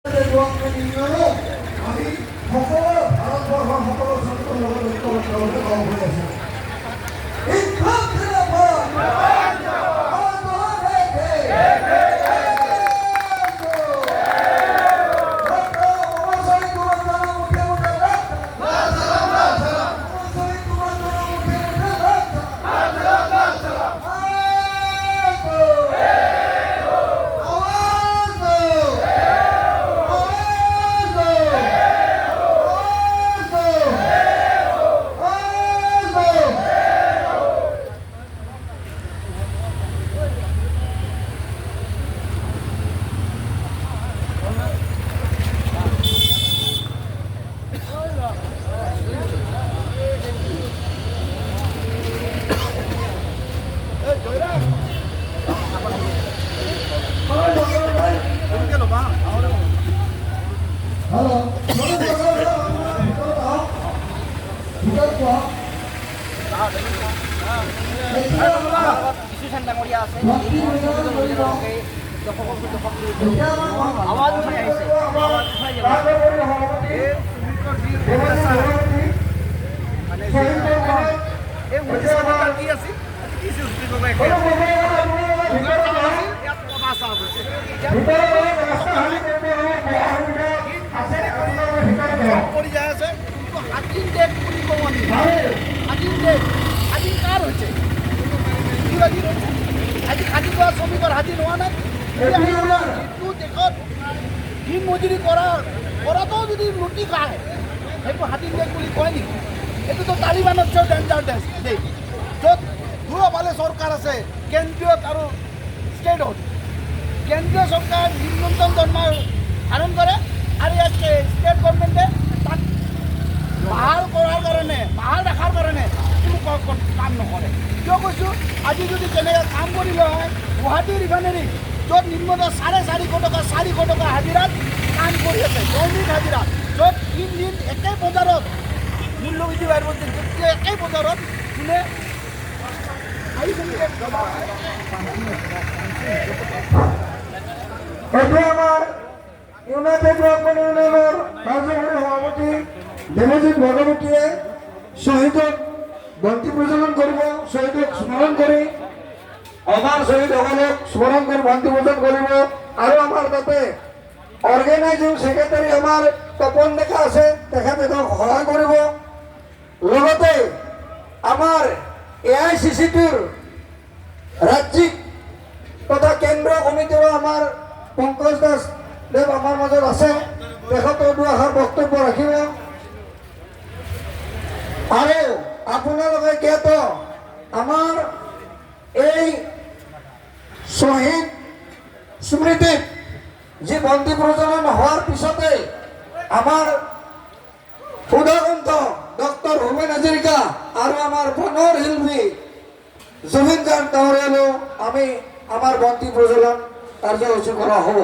আমি সকলো ভাৰতবৰ্ষৰ সকলো ছাত্ৰৰ লগত লগ হৈ আছো। শ্ৰমিকৰ হাজিৰ হোৱা নাই যিটো দেশত দিন মজুৰি কৰাতো যদি লুটি খায় সেইটো হাতীৰ দেশ বুলি কয় নেকি? এইটোতো তালিবানতকৈ ডেঞ্জাৰ দেশ, য'ত দুয়োফালে চৰকাৰ আছে, কেন্দ্ৰীয় আৰু ষ্টেটত। কেন্দ্ৰীয় চৰকাৰ ন্যূনতম দৰমহা ধাৰণ কৰে আৰু ইয়াত ষ্টেট গভৰ্ণমেণ্টে তাক বাহাল কৰাৰ কাৰণে, বাহাল ৰখাৰ কাৰণে কোনো কাম নকৰে। কিয় কৈছোঁ, আজি যদি তেনেকৈ কাম কৰিলে হয় গুৱাহাটী ৰিফাইনেৰী য'ত নিম্নতম 450 টকা 400 টকা হাজিৰাত কাম কৰি আছে, দৈনিক হাজিৰা, য'ত দিন একে বজাৰত মূল্যবৃদ্ধি বাঢ়িব, তেতিয়া একে বজাৰত কোনে এতিয়া আমাৰ ইউনাইটেড ওৱৰ্কমেন ইউনিয়নৰ কাৰ্যকৰী সভাপতি দেৱজিৎ ভগৱতীয়ে শ্বহীদক বন্তি প্ৰজ্বলন কৰিব। শ্বহীদক স্মৰণ কৰি আমাৰ শ্বহীদসকলক স্মৰণ কৰি বন্তি প্ৰজ্বলন কৰিব। আৰু আমাৰ তাতে অৰ্গেনাইজিং ছেক্ৰেটাৰী আমাৰ তপন ডেকা আছে, তেখেতে তেওঁক সহায় কৰিব। লগতে আমাৰ AICC-ৰ ৰাজ্যিক তথা কেন্দ্ৰীয় কমিটিৰো আমাৰ পংকজ দাস দেৱ আমাৰ মাজত আছে, তেখেতেও দুআষাৰ বক্তব্য ৰাখিব। আৰু আপোনালোকে জ্ঞাত আমাৰ এই শ্বহীদ স্মৃতিত যি বন্তি প্ৰজ্বলন হোৱাৰ পিছতে আমাৰ সুধাকণ্ঠ ডক্টৰ ভূপেন হাজৰিকা আৰু আমাৰ পুনৰ শিল্পী জুবিন গাৰ্গ ডাঙৰীয়ালৈও আমি আমাৰ বন্তি প্ৰজ্বলন কাৰ্যসূচী কৰা হ'ব।